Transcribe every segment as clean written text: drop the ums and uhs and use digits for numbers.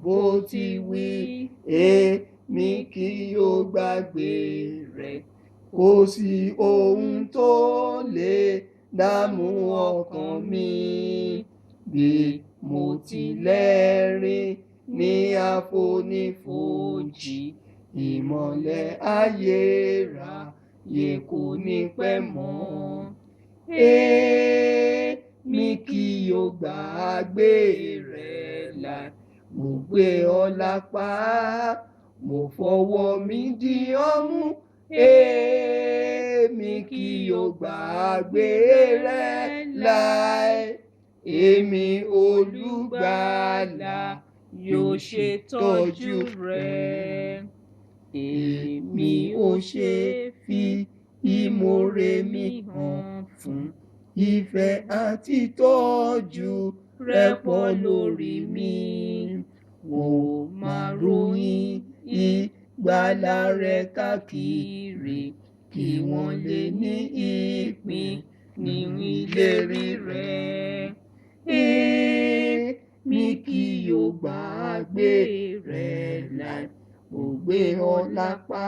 bó ti wí, èmi kì yóò gbàgbé rẹ̀. Kò sí ohun tó lè dààmú ọkàn mi, bí mo tilẹ̀ rìn ní àfonífojì, ìmọ́lẹ̀ ayérayé kò ní pẹ́ mọ́. Èmi kì yóò gbàgbé rẹ̀ láì. Mo gbé ọ lápá, mo fọwọ́ mi dì ọ́ mú. Èmi kì yóò gbàgbé rẹ̀ láì. Èmi olùgbàlà yóò ṣètọ́jú rẹ̀. Èmi ò ṣe fi ìmoore mi hàn fún ìfẹ́ àti ìtọ́jú rẹ̀ pọ̀ lórí mi. Mo máa ròyìn ìgbàlà rẹ̀ káàkiri, kí wọ́n lè ní ìpín nínú ìlérí rẹ̀. Èmi kì yóò gbàgbé rẹ̀ láì. Mo gbé ọ lápá,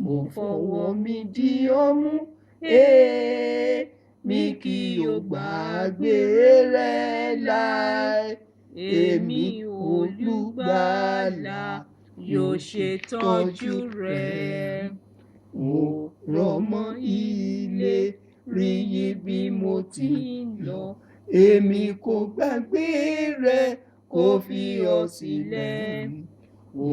mo fọwọ́ mi dì ọ́ mú. Èmi kì yóò gbàgbé rẹ̀ láì. Èmi olùgbàlà yóò ṣètọ́jú rẹ̀. Mo rọ̀ mọ́ ìlérí yìí bí mo ti ń lọ. Èmi kò gbàgbé rẹ̀, kò fi ọ́ sílẹ̀. Mo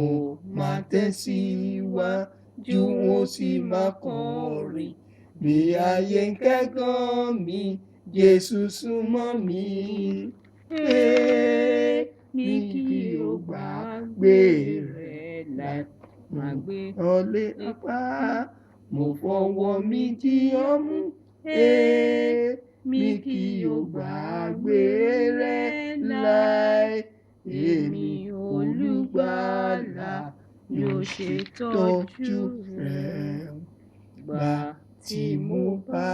máa tẹ̀síwájú, mo sì máa kọrin. Bí ayé ń kẹ́gàn mi, Jésù súnmọ́ mi. Èmi kì yóò gbàgbé rẹ̀ láì. Màá gbé ọ lé apá, mo fọwọ́ mi dì ọ́ mú. Èmi kì yóò gbàgbé rẹ̀ láì. Èmi olùgbàlà yóò ṣètọ́jú rẹ̀. Gbà tí mo bá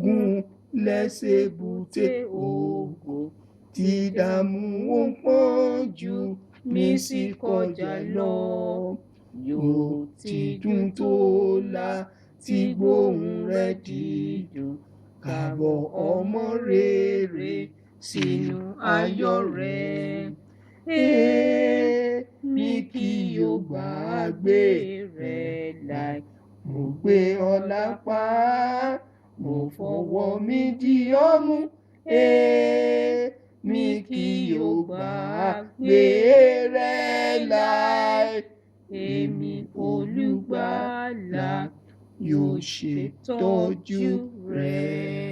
gùn lẹ́sẹ̀ èbúté ògo, tí ìdààmú òǹpọ́njú mi sì kọjá lọ. Yóò ti dùn tó láti gbóhùn rẹ̀ dídùn. Káàbọ̀ ọmọ rere sínú ayọ̀ rẹ̀. Èmi kì yóò gbàgbé rẹ̀ láì. Mo gbé ọ lápá, mo fọwọ́ mi dì ọ́ mú. Èmi kì yóò gbàgbé rẹ̀ láì. Èmi olùgbàlà yóò ṣètọ́jú rẹ̀.